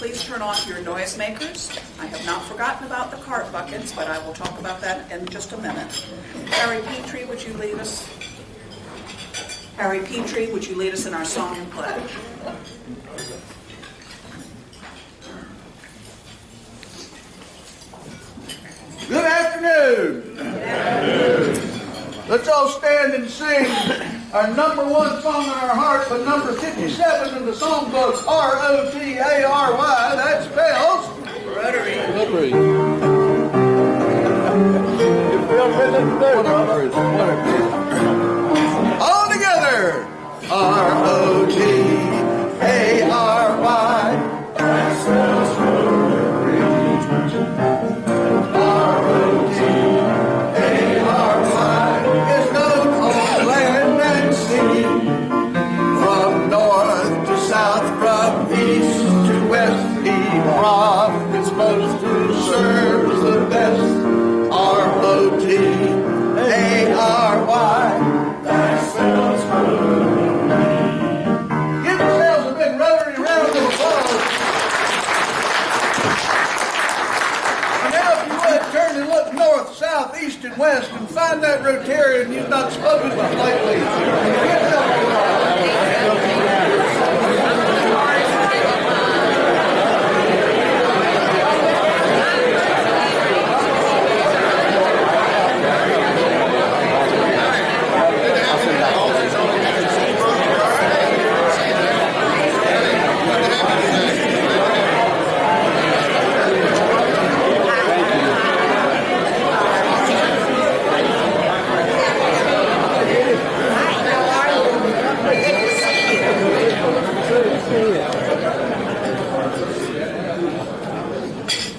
please turn off your noisemakers. I have not forgotten about the cart buckets, but I will talk about that in just a minute. Harry Petrie, would you lead us? Harry Petrie, would you lead us in our song and pledge? Good afternoon. Let's all stand and sing our number one song in our heart, but number 57 in the songbook, R-O-T-A-R-Y. That spells Rotary. Rotary. All together. R-O-T-A-R-Y. That spells Rotary. R-O-T-A-R-Y is known on land and sea, from north to south, from east to west. Rock is supposed to serve the best. R-O-T-A-R-Y. That spells Rotary. Give yourselves a big Rotary round of applause. And now, if you would, turn and look north, south, east, and west and find that Rotarian you've not spoken with lately.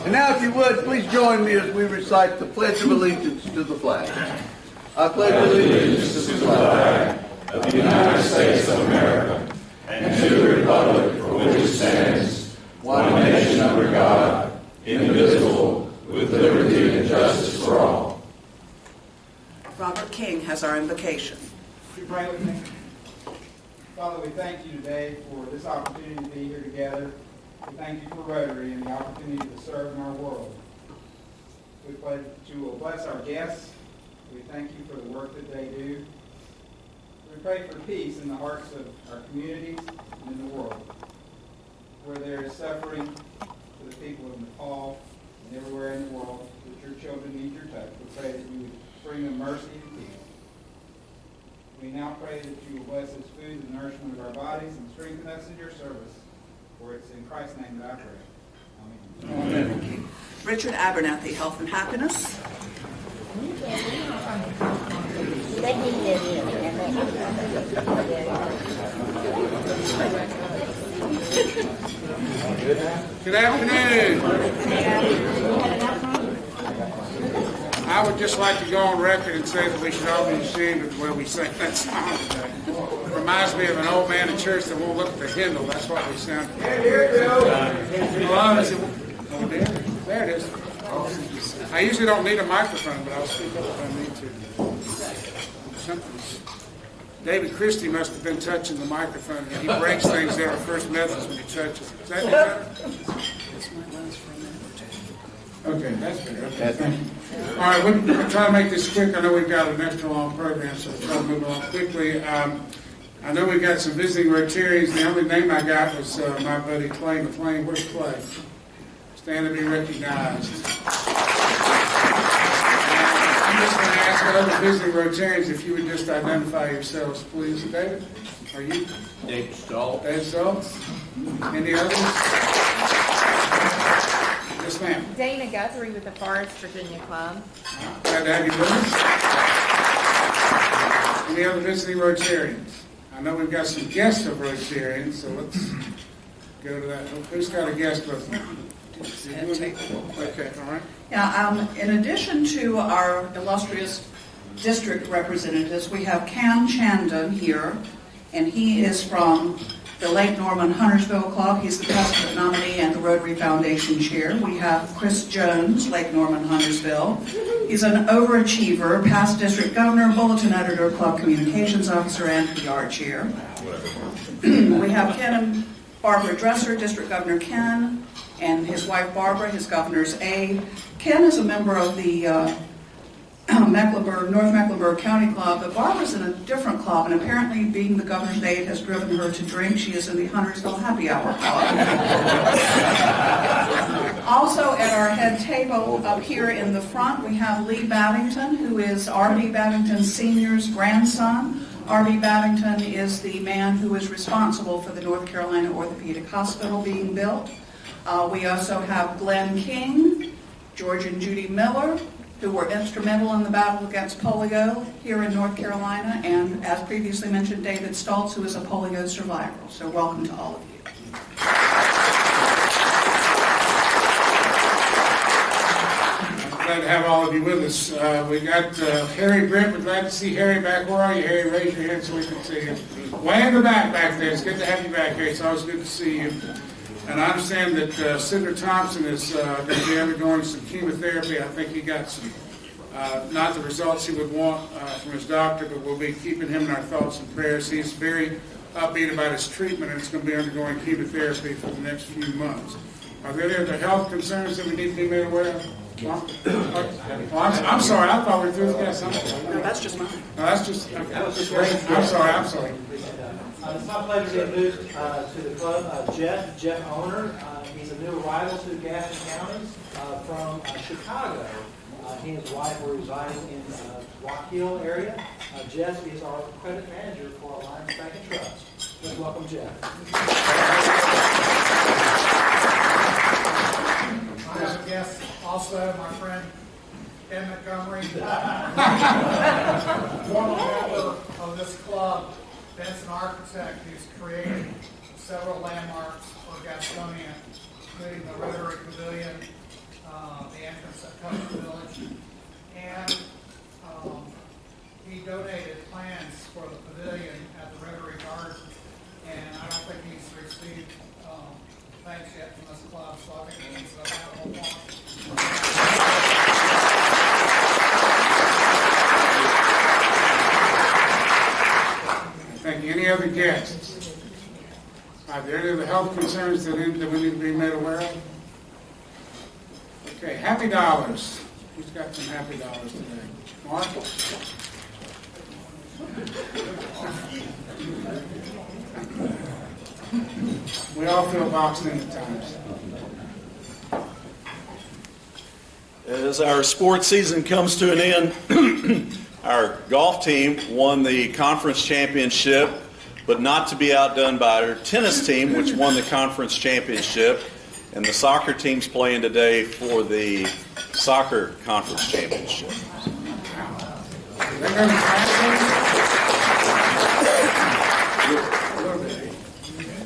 And now, if you would, please join me as we recite the Pledge of Allegiance to the flag. I pledge allegiance to the flag of the United States of America and to the republic for which it stands, one nation under God, indivisible, with liberty and justice for all. Robert King has our invocation. Would you pray with me? Father, we thank you today for this opportunity to be here together. We thank you for Rotary and the opportunity to serve in our world. We pray that you will bless our guests. We thank you for the work that they do. We pray for peace in the hearts of our communities and in the world. Where there is suffering for the people of Nepal and everywhere in the world, that your children need your touch. We pray that you would bring them mercy and peace. We now pray that you will bless this food and nourishment of our bodies and strengthen us in your service. For it's in Christ's name that I pray. Amen. Amen. Richard Abernathy, Health and Happiness. Good afternoon. I would just like to go on record and say that we should all be ashamed of the way we sing that song today. It reminds me of an old man in church that won't look at the hymnal. That's what we sound. There it is. I usually don't need a microphone, but I'll speak up if I need to. David Christie must have been touching the microphone. He breaks things there at First Methodist when he touches it. Is that any better? Okay, that's better. Okay, thank you. All right, we'll try to make this quick. I know we've got an extra long program, so we'll try to move along quickly. I know we've got some visiting Rotarians. The only name I got was my buddy Clay McLean. Where's Clay? Stand to be recognized. I'm just going to ask other visiting Rotarians if you would just identify yourselves, please. David, are you? David Stoltz. David Stoltz. Any others? Yes, ma'am. Dana Guthrie with the Forest Virginia Club. Glad to have you with us. Any other visiting Rotarians? I know we've got some guests of Rotarians, so let's go to that. Who's got a guest with them? Okay, all right. Yeah, in addition to our illustrious district representatives, we have Cam Chandon here, and he is from the Lake Norman Huntersville Club. He's the president nominee and the Rotary Foundation chair. We have Chris Jones, Lake Norman Huntersville. He's an overachiever, past district governor, bulletin editor, club communications officer, and PR chair. We have Barbara Dresser, District Governor Ken, and his wife Barbara, his governor's aide. Ken is a member of the North Mecklenburg County Club, but Barbara's in a different club, and apparently being the governor's aide has driven her to drink. She is in the Huntersville Happy Hour Club. Also at our head table up here in the front, we have Lee Babington, who is R.B. Babington Sr.'s grandson. R.B. Babington is the man who is responsible for the North Carolina Orthopedic Hospital being built. We also have Glenn King, George and Judy Miller, who were instrumental in the battle against polio here in North Carolina, and as previously mentioned, David Stoltz, who is a polio survivor. So welcome to all of you. Glad to have all of you with us. We got Harry Britt. We're glad to see Harry back. Where are you, Harry? Raise your hand so we can see you. Way in the back there. It's good to have you back, Harry. It's always good to see you. And I understand that Senator Thompson is going to be undergoing some chemotherapy. I think he got some, not the results he would want from his doctor, but we'll be keeping him in our thoughts and prayers. He's very upbeat about his treatment, and it's going to be undergoing chemotherapy for the next few months. Are there any other health concerns that we need to be made aware of? Well, I'm sorry. I thought we were through with that. No, that's just mine. No, that's just. I'm sorry. It's my pleasure to introduce to the club Jeff Owner. He's a new arrival to Gaston County from Chicago. He and his wife were residing in Rock Hill area. Jeff is our credit manager for Alliance Bank and Trust. Let's welcome Jeff. I have a guest also, my friend Ken Montgomery, former member of this club. Ben's an architect who's created several landmarks for Gastonia, including the Rotary Pavilion, the entrance at Custer Village, and he donated plans for the pavilion at the Rotary Garden, and I don't think he's received thanks yet from this club, so I think he needs to have a whole lot. Thank you. Any other guests? Are there any other health concerns that we need to be made aware of? Okay, happy dollars. Who's got some happy dollars today? Mark? We all feel boxed in at times. As our sports season comes to an end, our golf team won the conference championship, but not to be outdone by our tennis team, which won the conference championship. And the soccer team's playing today for the soccer conference championship.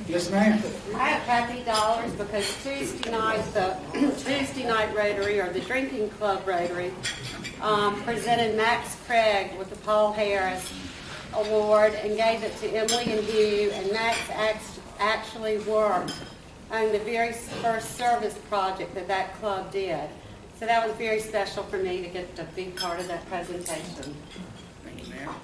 Yes, ma'am. I have happy dollars because Tuesday night, the Tuesday night Rotary, or the Drinking Club Rotary, presented Max Craig with the Paul Harris Award and gave it to Emily and Hugh, and Max actually worked on the very first service project that club did. So that was very special for me to get to be part of that presentation. Thank you, ma'am.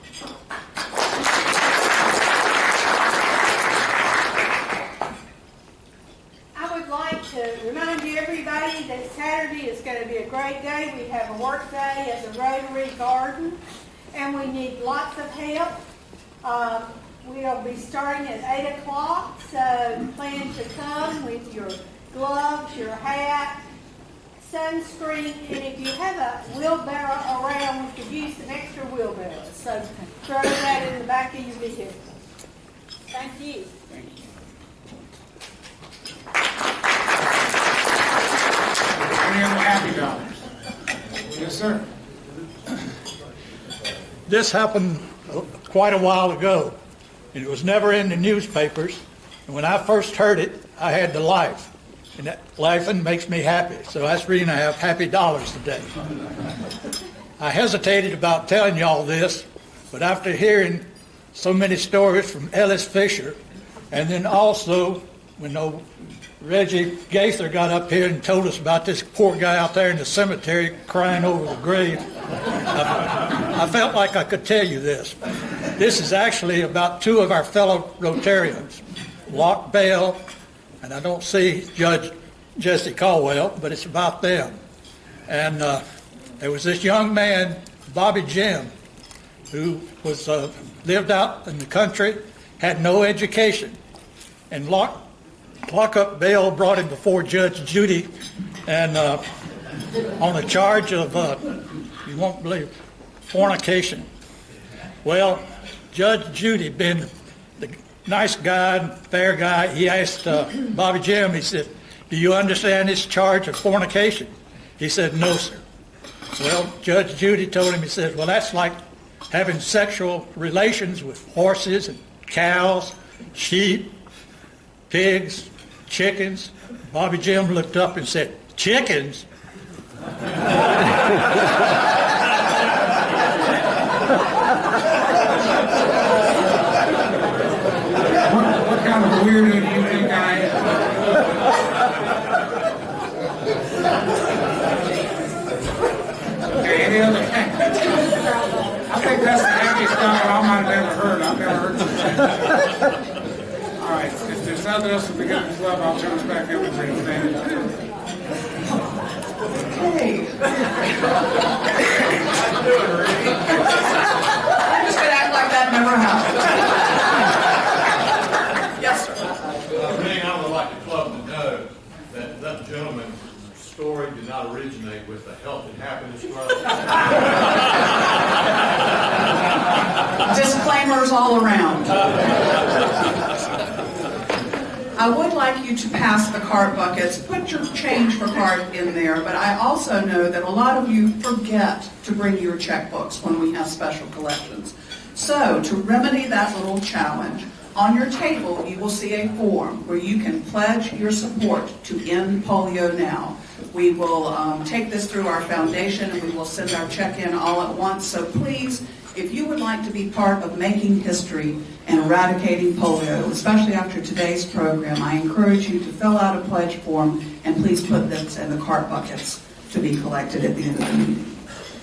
I would like to remind everybody that Saturday is going to be a great day. We have a work day at the Rotary Garden, and we need lots of help. We'll be starting at 8 o'clock, so plan to come with your gloves, your hat, sunscreen, and if you have a wheelbarrow around, we could use some extra wheelbarrows. So throw that in the back of your vehicle. Thank you. Thank you. Any other happy dollars? Yes, sir. This happened quite a while ago, and it was never in the newspapers. And when I first heard it, I had to laugh. And that laughing makes me happy. So that's the reason I have happy dollars today. I hesitated about telling y'all this, but after hearing so many stories from Ellis Fisher, and then also when Reggie Gaither got up here and told us about this poor guy out there in the cemetery crying over the grave, I felt like I could tell you this. This is actually about two of our fellow Rotarians, Locke Bell and I don't see Judge Jesse Caldwell, but it's about them. And there was this young man, Bobby Jim, who was lived out in the country, had no education, and lockup bail brought him before Judge Judy, and on a charge of you won't believe, fornication. Well, Judge Judy, being the nice guy, fair guy, he asked Bobby Jim, he said, "Do you understand this charge of fornication?" He said, "No, sir." Well, Judge Judy told him, he said, "Well, that's like having sexual relations with horses and cows, sheep, pigs, chickens." Bobby Jim looked up and said, "Chickens?" What kind of weirdo do you think I am? Okay, any other? I think that's the happiest dog I might have ever heard. I've never heard that. All right, if there's nothing else to begin the club, I'll turn this back over to Susanne. Hey. I'm just going to act like that never happened. Yes, sir. I would like the club to know that that gentleman's story did not originate with the Health and Happiness Club. Disclaimers all around. I would like you to pass the cart buckets. Put your change for cart in there, but I also know that a lot of you forget to bring your checkbooks when we have special collections. So, to remedy that little challenge, on your table you will see a form where you can pledge your support to end polio now. We will take this through our foundation and we will send our check in all at once. So please, if you would like to be part of making history and eradicating polio, especially after today's program, I encourage you to fill out a pledge form and please put this in the cart buckets to be collected at the end of the meeting.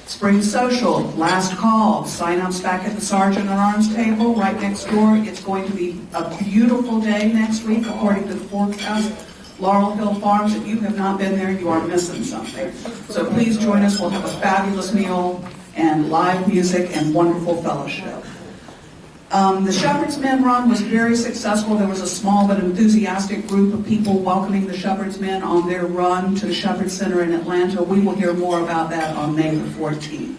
Spring Social, last call. Sign-ups back at the Sergeant at Arms table right next door. It's going to be a beautiful day next week according to the forecast. Laurel Hill Farms, if you have not been there, you are missing something. So please join us. We'll have a fabulous meal and live music and wonderful fellowship. The Shepherd's Men run was very successful. There was a small but enthusiastic group of people welcoming the Shepherd's Men on their run to the Shepherd Center in Atlanta. We will hear more about that on May the 14th.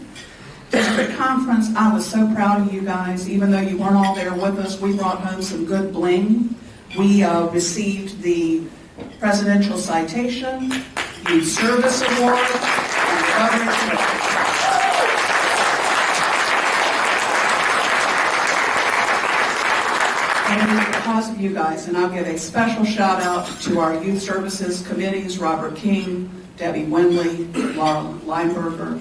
District Conference, I was so proud of you guys. Even though you weren't all there with us, we brought home some good bling. We received the Presidential Citation, Youth Service Award, and other. And it is because of you guys, and I'll give a special shout out to our youth services committees, Robert King, Debbie Windley, Laura Lineberger.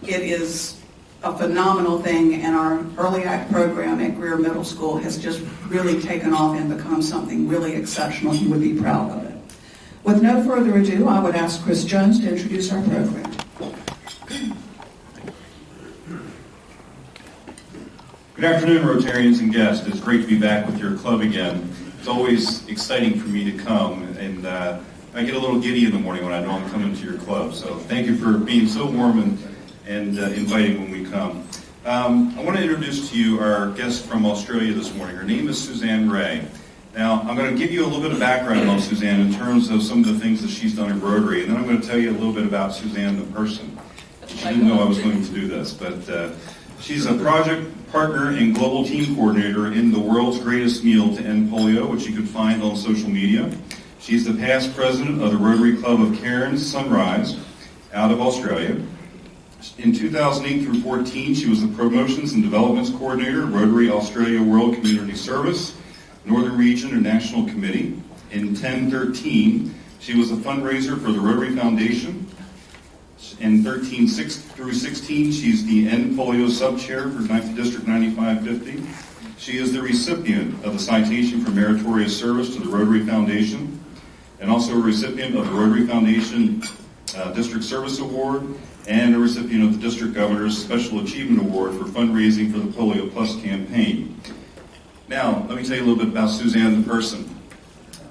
It is a phenomenal thing, and our Early Act program at Greer Middle School has just really taken off and become something really exceptional. You would be proud of it. With no further ado, I would ask Chris Jones to introduce our program. Good afternoon, Rotarians and guests. It's great to be back with your club again. It's always exciting for me to come, and I get a little giddy in the morning when I know I'm coming to your club. So thank you for being so warm and inviting when we come. I want to introduce to you our guest from Australia this morning. Her name is Susanne Ray. Now, I'm going to give you a little bit of background on Susanne in terms of some of the things that she's done in Rotary, and then I'm going to tell you a little bit about Susanne the person. She didn't know I was going to do this, but she's a project partner and global team coordinator in the World's Greatest Meal to End Polio, which you can find on social media. She's the past president of the Rotary Club of Cairns Sunrise out of Australia. In 2008 through 14, she was the Promotions and Developments Coordinator at Rotary Australia World Community Service, Northern Region and National Committee. In 10-13, she was a fundraiser for the Rotary Foundation. In 13 through 16, she's the End Polio Sub-Chair for 9th District 9550. She is the recipient of the Citation for Meritorious Service to the Rotary Foundation, and also a recipient of the Rotary Foundation District Service Award, and a recipient of the District Governor's Special Achievement Award for fundraising for the Polio Plus campaign. Now, let me tell you a little bit about Susanne the person.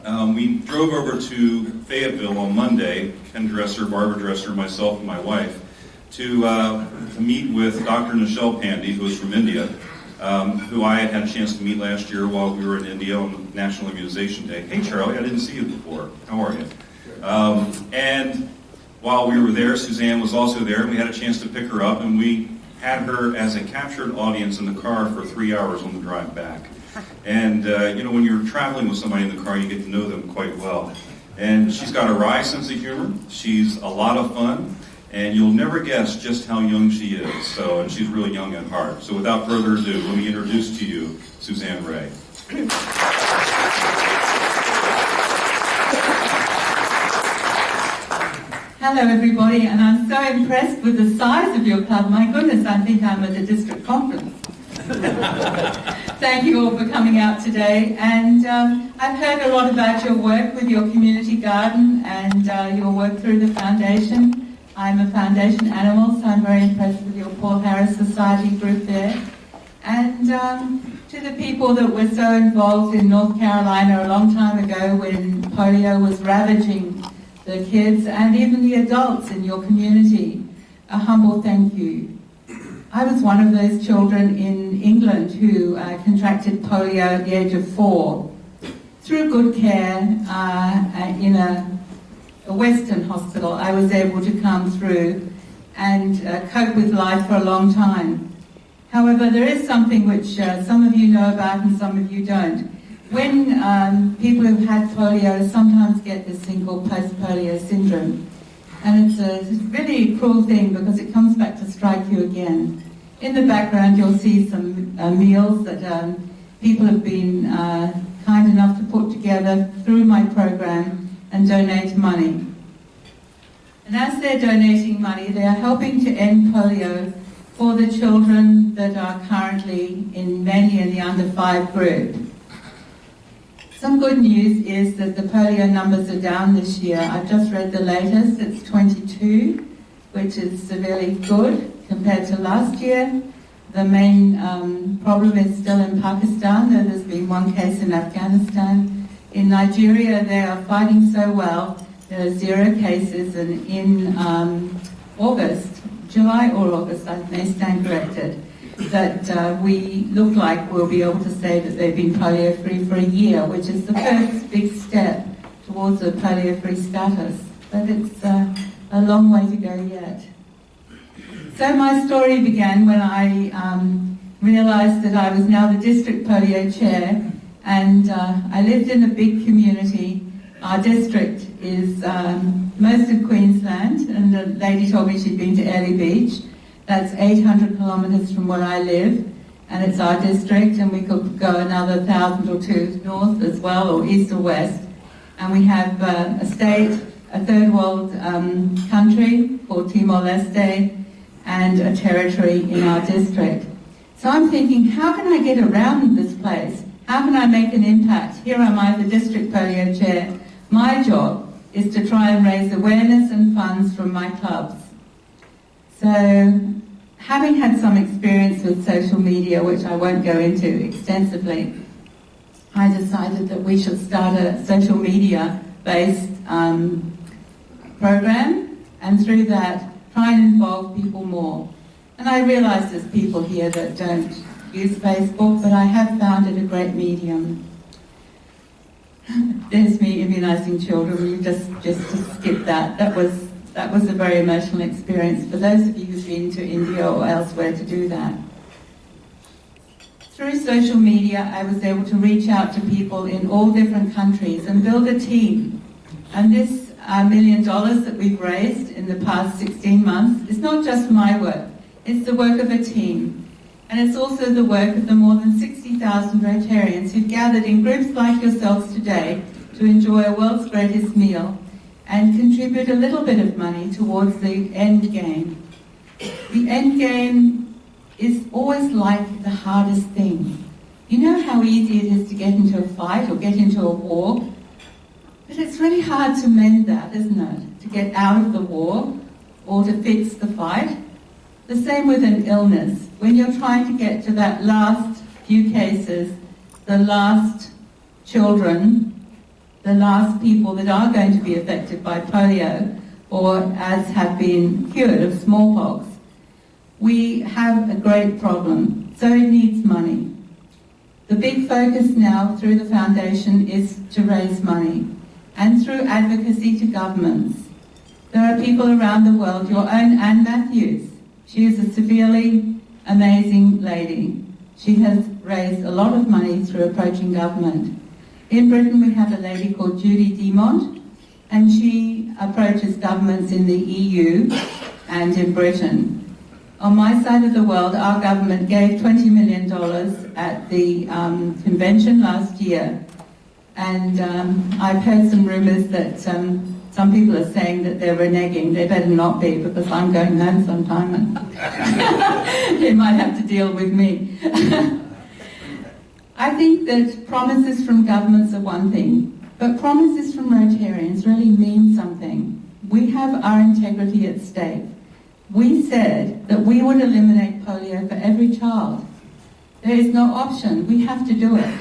we drove over to Fayetteville on Monday, Ken Dresser, Barbara Dresser, myself, and my wife, to meet with Dr. Nichelle Pandey, who is from India, who I had a chance to meet last year while we were in India on National Immunization Day. Hey, Charlie, I didn't see you before. How are you? And while we were there, Susanne was also there, and we had a chance to pick her up, and we had her as a captured audience in the car for 3 hours on the drive back. And, when you're traveling with somebody in the car, you get to know them quite well. And she's got a wry sense of humor. She's a lot of fun. And you'll never guess just how young she is. So, and she's really young at heart. So without further ado, let me introduce to you Susanne Ray. Hello everybody, and I'm so impressed with the size of your club. My goodness, I think I'm at a district conference. Thank you all for coming out today, and I've heard a lot about your work with your community garden and your work through the foundation. I'm a foundation animal, so I'm very impressed with your Paul Harris Society group there. And to the people that were so involved in North Carolina a long time ago when polio was ravaging the kids and even the adults in your community, a humble thank you. I was one of those children in England who contracted polio at the age of 4. Through good care in a Western hospital, I was able to come through and cope with life for a long time. However, there is something which some of you know about and some of you don't. When people who've had polio sometimes get this thing called post-polio syndrome, and it's a really cruel thing because it comes back to strike you again. In the background you'll see some meals that people have been kind enough to put together through my program and donate money. And as they're donating money, they are helping to end polio for the children that are currently mainly in the under 5 group. Some good news is that the polio numbers are down this year. I've just read the latest, it's 22, which is severely good compared to last year. The main problem is still in Pakistan, though there's been one case in Afghanistan. In Nigeria, they are fighting so well, there are 0 cases, and in August, July or August, I may stand corrected, that we look like we'll be able to say that they've been polio-free for a year, which is the first big step towards a polio-free status. But it's a long way to go yet. So my story began when I realized that I was now the district polio chair, and I lived in a big community. Our district is most of Queensland, and the lady told me she'd been to Airlie Beach. That's 800 kilometres from where I live, and it's our district, and we could go another 1,000 or 2 north as well, or east or west. And we have a state, a third world country called Timor-Leste, and a territory in our district. So I'm thinking, how can I get around this place? How can I make an impact? Here am I, the district polio chair. My job is to try and raise awareness and funds from my clubs. So, having had some experience with social media, which I won't go into extensively, I decided that we should start a social media-based program, and through that, try and involve people more. And I realise there's people here that don't use Facebook, but I have found it a great medium. There's me immunising children. You just to skip that. That was a very emotional experience for those of you who've been to India or elsewhere to do that. Through social media, I was able to reach out to people in all different countries and build a team. And this $1 million that we've raised in the past 16 months is not just my work, it's the work of a team. And it's also the work of the more than 60,000 Rotarians who've gathered in groups like yourselves today to enjoy a world's greatest meal and contribute a little bit of money towards the end game. The end game is always like the hardest thing. You know how easy it is to get into a fight or get into a war? But it's really hard to mend that, isn't it? To get out of the war or to fix the fight. The same with an illness. When you're trying to get to that last few cases, the last children the last people that are going to be affected by polio or as have been cured of smallpox. We have a great problem, so it needs money. The big focus now through the foundation is to raise money and through advocacy to governments. There are people around the world, your own Anne Matthews. She is a severely amazing lady. She has raised a lot of money through approaching government. In Britain we have a lady called Judy Dimont, and she approaches governments in the EU and in Britain. On my side of the world, our government gave $20 million at the convention last year, and I've heard some rumours that some people are saying that they're reneging. They better not be, because I'm going home sometime and they might have to deal with me. I think that promises from governments are one thing, but promises from Rotarians really mean something. We have our integrity at stake. We said that we would eliminate polio for every child. There is no option. We have to do it.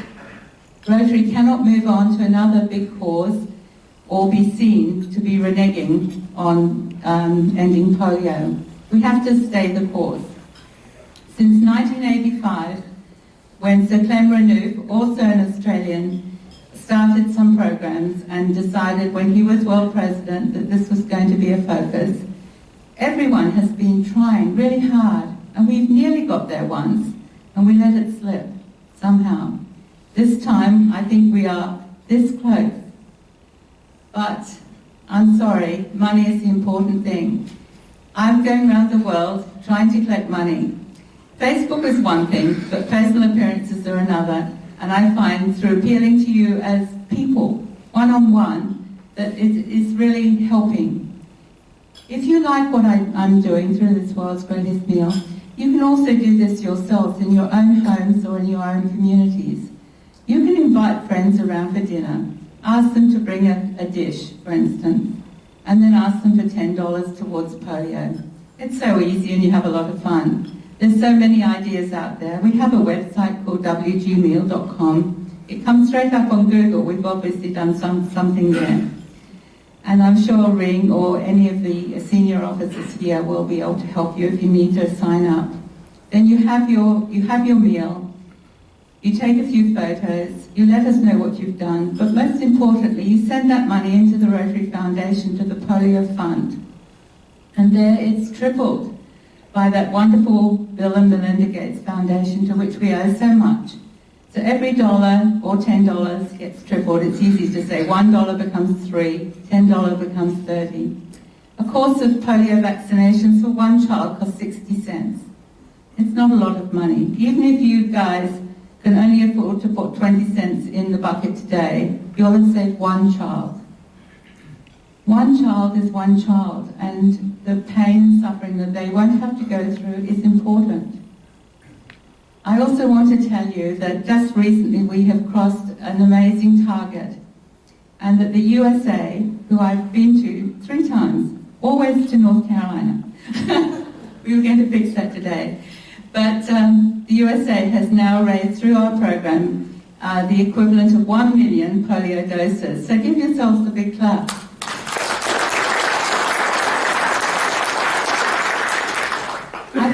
Rotary cannot move on to another big cause or be seen to be reneging on ending polio. We have to stay the course. Since 1985, when Sir Clem Renouf, also an Australian, started some programs and decided when he was world president that this was going to be a focus, everyone has been trying really hard, and we've nearly got there once, and we let it slip somehow. This time, I think we are this close. But I'm sorry, money is the important thing. I'm going around the world trying to collect money. Facebook is one thing, but personal appearances are another, and I find through appealing to you as people, one-on-one, that it is really helping. If you like what I'm doing through this World's Greatest Meal, you can also do this yourselves in your own homes or in your own communities. You can invite friends around for dinner, ask them to bring a dish, for instance, and then ask them for $10 towards polio. It's so easy and you have a lot of fun. There's so many ideas out there. We have a website called wgmeal.com. It comes straight up on Google. We've obviously done something there. And I'm sure Ring or any of the senior officers here will be able to help you if you need to sign up. Then you have your meal, you take a few photos, you let us know what you've done, but most importantly, you send that money into the Rotary Foundation to the Polio Fund. And there it's tripled by that wonderful Bill and Melinda Gates Foundation to which we owe so much. So every $1 or $10 gets tripled. It's easy to say $1 becomes $3, $10 becomes $30. A course of polio vaccinations for one child costs 60 cents. It's not a lot of money. Even if you guys can only afford to put 20 cents in the bucket today, you'll have saved one child. One child is one child, and the pain and suffering that they won't have to go through is important. I also want to tell you that just recently we have crossed an amazing target, and that the USA, who I've been to 3 times, always to North Carolina. We were going to fix that today. But the USA has now raised through our program the equivalent of 1 million polio doses. So give yourselves a big clap. I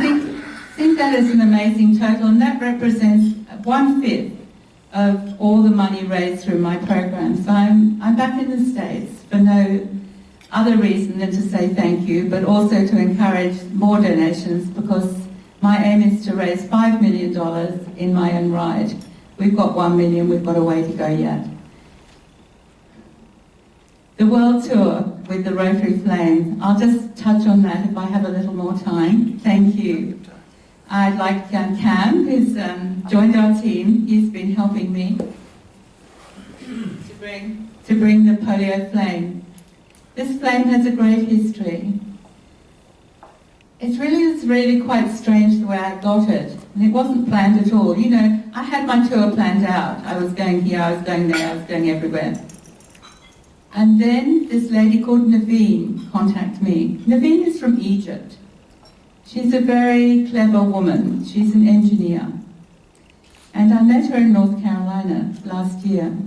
think that is an amazing total, and that represents 1/5 of all the money raised through my program. So I'm back in the States for no other reason than to say thank you, but also to encourage more donations, because my aim is to raise $5 million in my own right. We've got 1 million, we've got a way to go yet. The world tour with the Rotary Flame, I'll just touch on that if I have a little more time. Thank you. I'd like Cam, who's joined our team. He's been helping me to bring the polio flame. This flame has a great history. It's really quite strange the way I got it, and it wasn't planned at all. You know, I had my tour planned out. I was going here, I was going there, I was going everywhere. And then this lady called Naveen contacted me. Naveen is from Egypt. She's a very clever woman. She's an engineer. And I met her in North Carolina last year.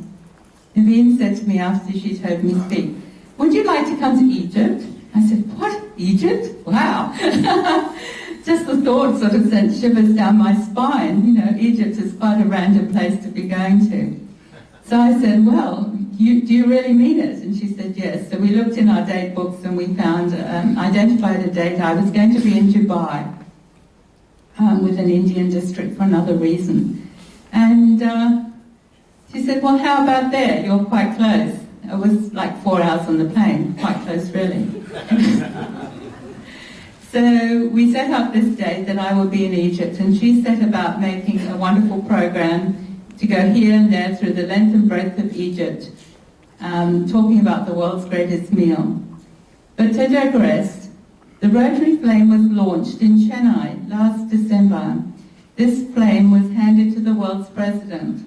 Naveen said to me after she'd heard me speak, would you like to come to Egypt? I said, what? Egypt? Wow. Just the thought sort of sent shivers down my spine. You know, Egypt is quite a random place to be going to. So I said, well, do you really mean it? And she said, yes. So we looked in our date books and we found, identified a date. I was going to be in Dubai with an Indian district for another reason. And she said, well, how about there? You're quite close. It was like 4 hours on the plane, quite close really. So we set up this date that I will be in Egypt, and she set about making a wonderful program to go here and there through the length and breadth of Egypt, talking about the world's greatest meal. But to digress, the Rotary Flame was launched in Chennai last December. This flame was handed to the world's president.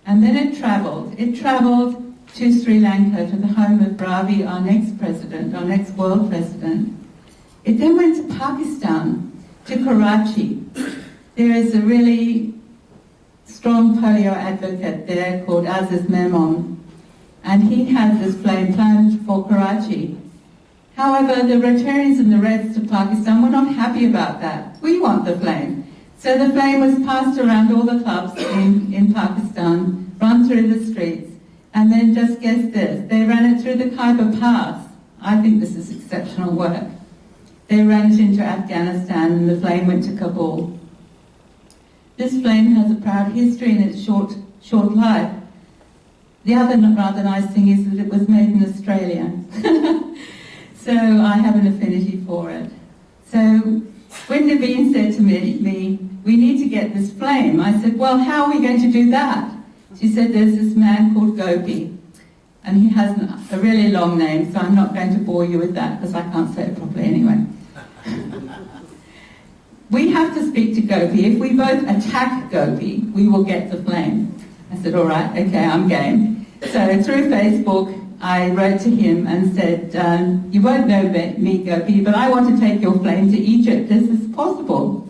And then it travelled. It travelled to Sri Lanka, to the home of Ravi, our next president, our next world president. It then went to Pakistan, to Karachi. There is a really strong polio advocate there called Aziz Memon, and he has this flame planned for Karachi. However, the Rotarians and the Reds to Pakistan were not happy about that. We want the flame. So the flame was passed around all the clubs in Pakistan, run through the streets, and then just guess this, they ran it through the Khyber Pass. I think this is exceptional work. They ran it into Afghanistan and the flame went to Kabul. This flame has a proud history in its short life. The other rather nice thing is that it was made in Australia. So I have an affinity for it. So when Naveen said to me, we need to get this flame, I said, well, how are we going to do that? She said, there's this man called Gopi, and he has a really long name, so I'm not going to bore you with that because I can't say it properly anyway. We have to speak to Gopi. If we both attack Gopi, we will get the flame. I said, all right, okay, I'm game. So through Facebook, I wrote to him and said, you won't know me, Gopi, but I want to take your flame to Egypt. Is this possible?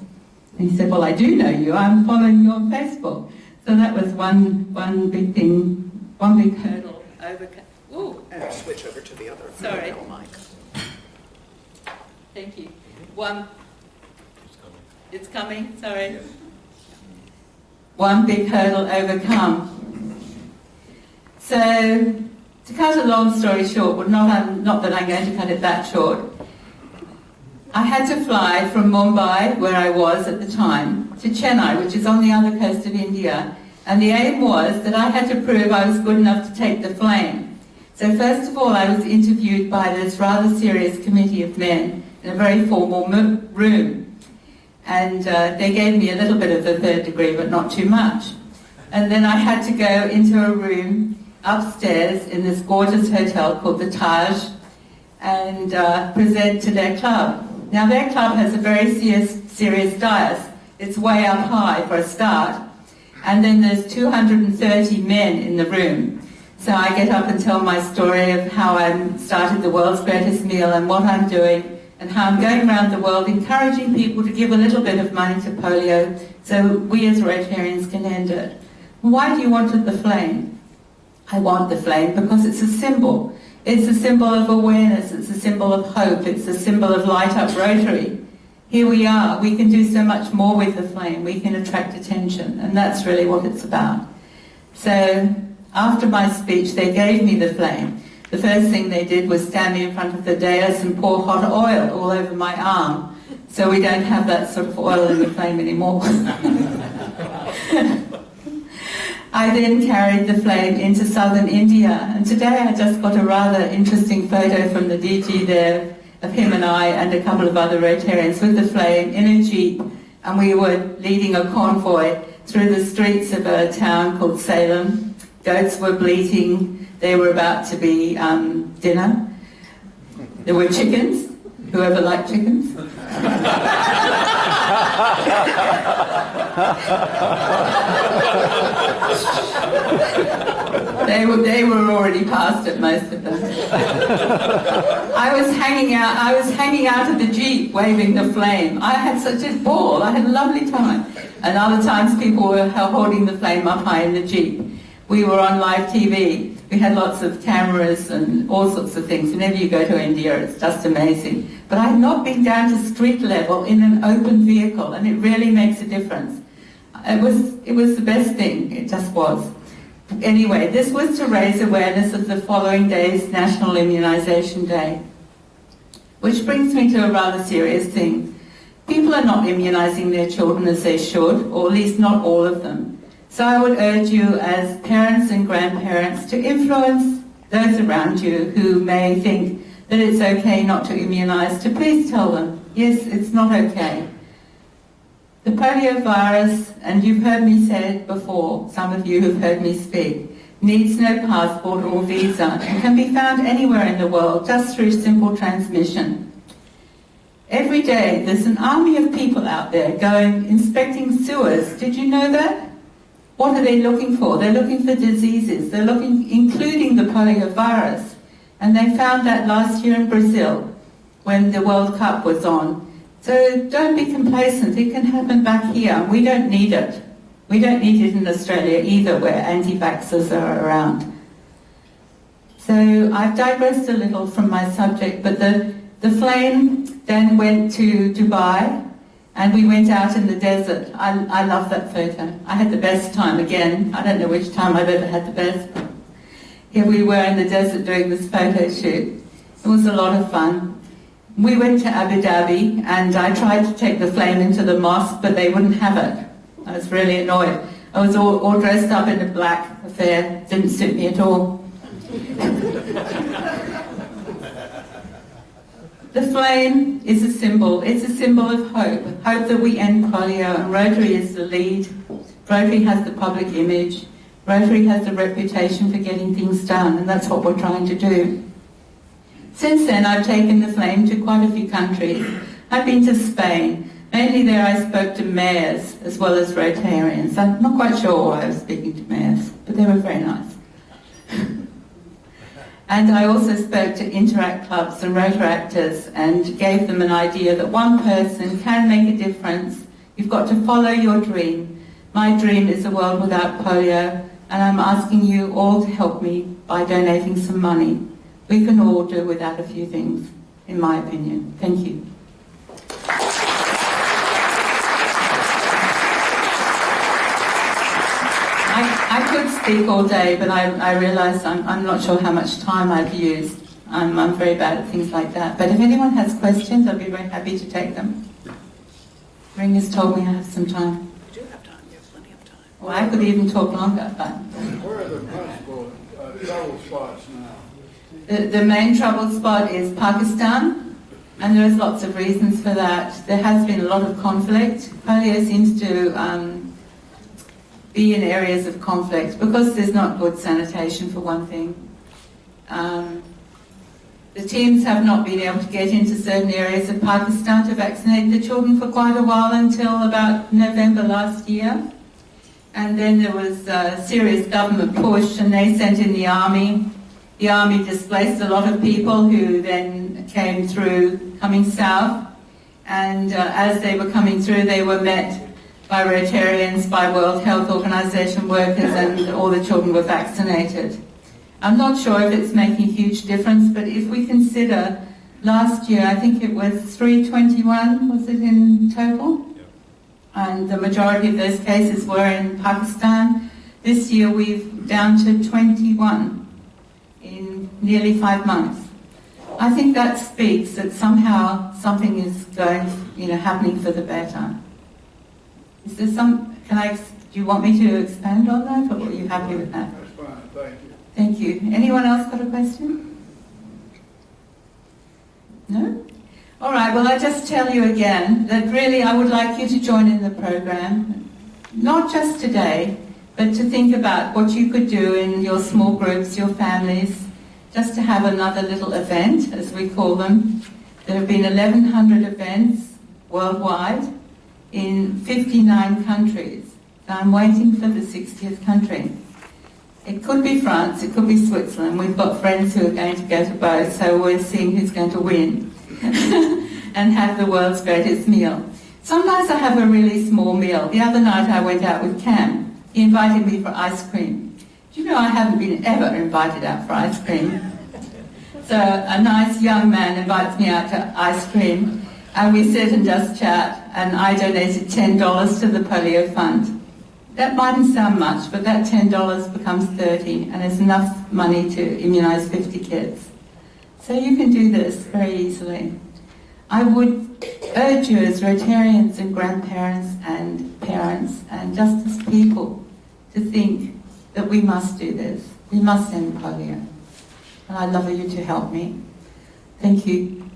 And he said, well, I do know you. I'm following you on Facebook. So that was one big thing, one big hurdle overcome. Ooh. And switch over to the other. Sorry. Mic. Thank you. It's coming, sorry. One big hurdle overcome. So, to cut a long story short, but not that I'm going to cut it that short, I had to fly from Mumbai, where I was at the time, to Chennai, which is on the other coast of India. And the aim was that I had to prove I was good enough to take the flame. So first of all, I was interviewed by this rather serious committee of men in a very formal room. And they gave me a little bit of the third degree, but not too much. And then I had to go into a room upstairs in this gorgeous hotel called the Taj and present to their club. Now their club has a very serious dais. It's way up high for a start. And then there's 230 men in the room. So I get up and tell my story of how I started the world's greatest meal and what I'm doing and how I'm going around the world encouraging people to give a little bit of money to polio so we as Rotarians can end it. Why do you want the flame? I want the flame because it's a symbol. It's a symbol of awareness. It's a symbol of hope. It's a symbol of light up Rotary. Here we are. We can do so much more with the flame. We can attract attention, and that's really what it's about. So after my speech, they gave me the flame. The first thing they did was stand me in front of the dais and pour hot oil all over my arm, so we don't have that sort of oil in the flame anymore. I then carried the flame into southern India, and today I just got a rather interesting photo from the DG there of him and I and a couple of other Rotarians with the flame in a jeep, and we were leading a convoy through the streets of a town called Salem. Goats were bleating. They were about to be dinner. There were chickens, whoever liked chickens. They were already past it, most of them. I was hanging out of the jeep waving the flame. I had such a ball. I had a lovely time. And other times people were holding the flame up high in the jeep. We were on live TV. We had lots of cameras and all sorts of things. Whenever you go to India, it's just amazing. But I had not been down to street level in an open vehicle, and it really makes a difference. It was the best thing. It just was. Anyway, this was to raise awareness of the following day's National Immunization Day. Which brings me to a rather serious thing. People are not immunizing their children as they should, or at least not all of them. So I would urge you as parents and grandparents to influence those around you who may think that it's okay not to immunize, to please tell them, yes, it's not okay. The polio virus, and you've heard me say it before, some of you have heard me speak, needs no passport or visa and can be found anywhere in the world just through simple transmission. Every day there's an army of people out there going inspecting sewers. Did you know that? What are they looking for? They're looking for diseases. They're looking, including the polio virus. And they found that last year in Brazil when the World Cup was on. So don't be complacent. It can happen back here. We don't need it. We don't need it in Australia either, where anti-vaxxers are around. So I've digressed a little from my subject, but the flame then went to Dubai, and we went out in the desert. I love that photo. I had the best time again. I don't know which time I've ever had the best. Here we were in the desert doing this photo shoot. It was a lot of fun. We went to Abu Dhabi, and I tried to take the flame into the mosque, but they wouldn't have it. I was really annoyed. I was all dressed up in a black affair. Didn't suit me at all. The flame is a symbol. It's a symbol of hope. Hope that we end polio, and Rotary is the lead. Rotary has the public image. Rotary has the reputation for getting things done, and that's what we're trying to do. Since then, I've taken the flame to quite a few countries. I've been to Spain. Mainly there I spoke to mayors as well as Rotarians. I'm not quite sure why I was speaking to mayors, but they were very nice. And I also spoke to Interact clubs and Rotaractors and gave them an idea that one person can make a difference. You've got to follow your dream. My dream is a world without polio, and I'm asking you all to help me by donating some money. We can all do without a few things, in my opinion. Thank you. I could speak all day, but I realise I'm not sure how much time I've used. I'm very bad at things like that. But if anyone has questions, I'd be very happy to take them. Ring has told me I have some time. You do have time. You have plenty of time. Well, I could even talk longer, but... Where are the principal trouble spots now? The main trouble spot is Pakistan, and there's lots of reasons for that. There has been a lot of conflict. Polio seems to be in areas of conflict because there's not good sanitation, for one thing. The teams have not been able to get into certain areas of Pakistan to vaccinate the children for quite a while, until about November last year. And then there was a serious government push, and they sent in the army. The army displaced a lot of people who then came through, coming south. And as they were coming through, they were met by Rotarians, by World Health Organization workers, and all the children were vaccinated. I'm not sure if it's making a huge difference, but if we consider last year, I think it was 321, was it in total? Yeah. And the majority of those cases were in Pakistan. This year we've down to 21 in nearly 5 months. I think that speaks that somehow something is going, happening for the better. Is there do you want me to expand on that, or are you happy with that? That's fine, thank you. Thank you. Anyone else got a question? No? All right, well, I'll just tell you again that really I would like you to join in the program, not just today, but to think about what you could do in your small groups, your families, just to have another little event, as we call them. There have been 1,100 events worldwide in 59 countries. So I'm waiting for the 60th country. It could be France, it could be Switzerland. We've got friends who are going to go to both, so we're seeing who's going to win and have the world's greatest meal. Sometimes I have a really small meal. The other night I went out with Cam. He invited me for ice cream. Do you know I haven't been ever invited out for ice cream? So a nice young man invites me out to ice cream, and we sit and just chat, and I donated $10 to the Polio Fund. That mightn't sound much, but that $10 becomes $30, and it's enough money to immunize 50 kids. So you can do this very easily. I would urge you as Rotarians and grandparents and parents and just as people to think that we must do this. We must end polio. And I'd love you to help me. Thank you.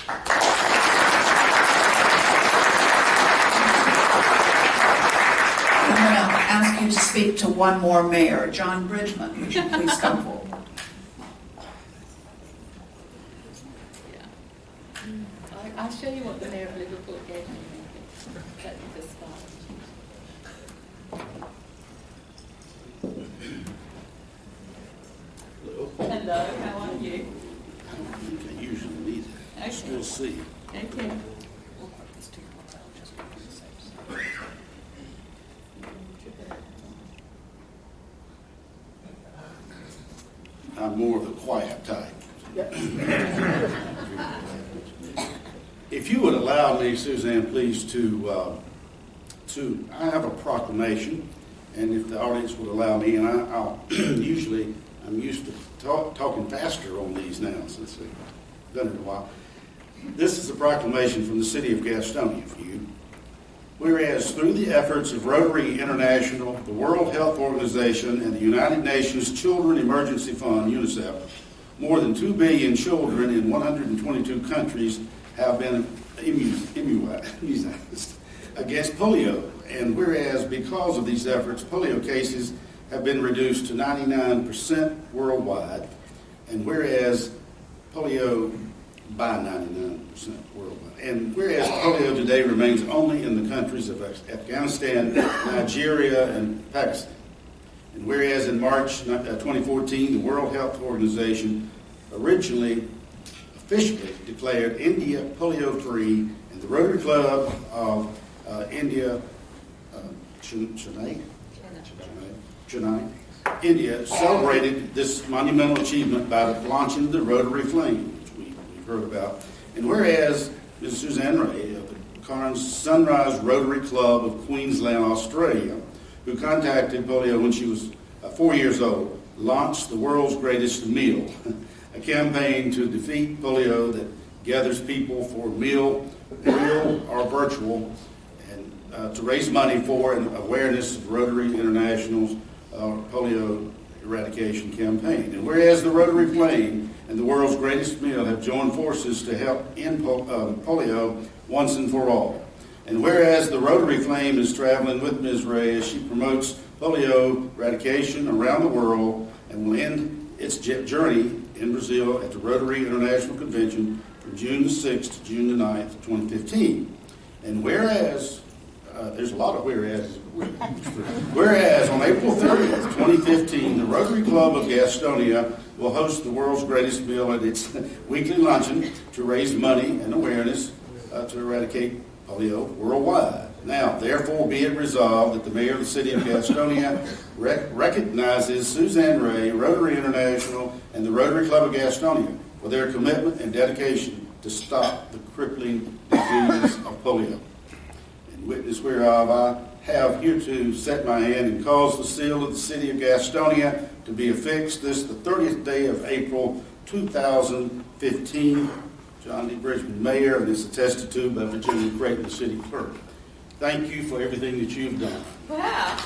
I'm going to ask you to speak to one more mayor, John Bridgman. Would you please come forward? I'll show you what the mayor of Liverpool gave me. That's the spot. Hello, how are you? I usually need it. Okay. Still see you. Okay. I'm more of a quiet type. If you would allow me, Suzanne, please, to I have a proclamation, and if the audience would allow me, and I'll usually, I'm used to talking faster on these now since I've done it a while. This is a proclamation from the city of Gastonia for you. Whereas through the efforts of Rotary International, the World Health Organization, and the United Nations Children Emergency Fund, UNICEF, more than 2 billion children in 122 countries have been immunized against polio. And whereas because of these efforts, polio cases have been reduced to 99% worldwide, and whereas polio by 99% worldwide. And whereas polio today remains only in the countries of Afghanistan, Nigeria, and Pakistan. And whereas in March 2014, the World Health Organization originally officially declared India polio-free, and the Rotary Club of India, Chennai, India, celebrated this monumental achievement by launching the Rotary Flame, which we've heard about. And whereas Ms. Susanne Ray of the Cairns Sunrise Rotary Club of Queensland, Australia, who contacted polio when she was 4 years old, launched the world's greatest meal, a campaign to defeat polio that gathers people for a meal, real or virtual, and to raise money for and awareness of Rotary International's polio eradication campaign. And whereas the Rotary Flame and the world's greatest meal have joined forces to help end polio once and for all. And whereas the Rotary Flame is traveling with Ms. Ray as she promotes polio eradication around the world and will end its journey in Brazil at the Rotary International Convention from June the 6th to June the 9th, 2015. And whereas, there's a lot of whereas. Whereas on April 30th, 2015, the Rotary Club of Gastonia will host the world's greatest meal at its weekly luncheon to raise money and awareness to eradicate polio worldwide. Now, therefore, be it resolved that the mayor of the city of Gastonia recognizes Susanne Ray, Rotary International, and the Rotary Club of Gastonia for their commitment and dedication to stop the crippling disease of polio. In witness whereof, I have hereto set my hand and caused the seal of the city of Gastonia to be affixed this the 30th day of April 2015. John D. Bridgman, Mayor, and is attested to by Virginia Creighton, the city clerk. Thank you for everything that you've done. Wow.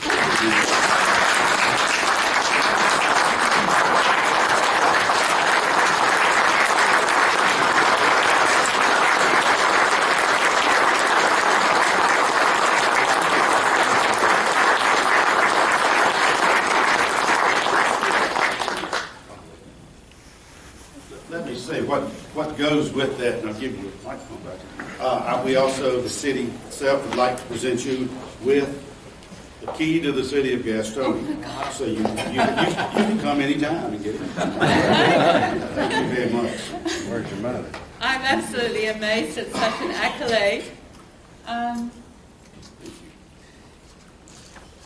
Let me say what goes with that, and I'll give you a microphone back. We also, the city itself, would like to present you with the key to the city of Gastonia. So you can come anytime and get it. Thank you very much. Where's your mother? I'm absolutely amazed at such an accolade.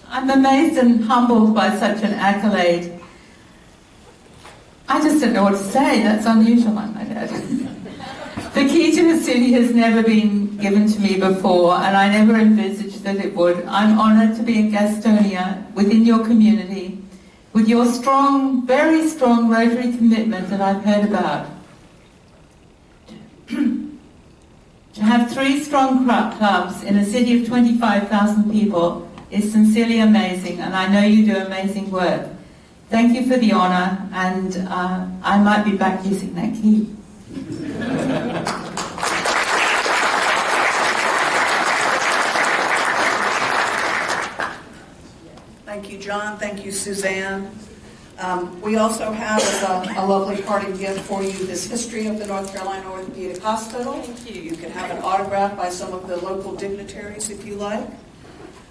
I'm amazed and humbled by such an accolade. I just don't know what to say. That's unusual, my dad. The key to the city has never been given to me before, and I never envisaged that it would. I'm honoured to be in Gastonia, within your community, with your strong, very strong Rotary commitment that I've heard about. To have 3 strong clubs in a city of 25,000 people is sincerely amazing, and I know you do amazing work. Thank you for the honour, and I might be back using that key. Thank you, John. Thank you, Suzanne. We also have a lovely parting gift for you, this history of the North Carolina Orthopedic Hospital. Thank you. You can have it autographed by some of the local dignitaries if you like.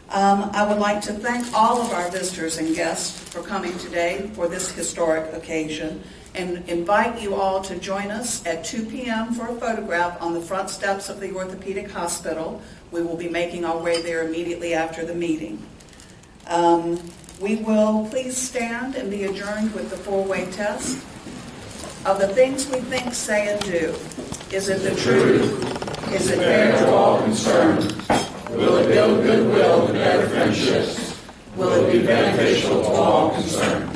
I would like to thank all of our visitors and guests for coming today for this historic occasion, and invite you all to join us at 2 p.m. for a photograph on the front steps of the Orthopedic Hospital. We will be making our way there immediately after the meeting. We will please stand and be adjourned with the 4-way test. Of the things we think, say, and do, is it the truth? Is it fair to all concerned? Will it build goodwill and better friendships? Will it be beneficial to all concerned?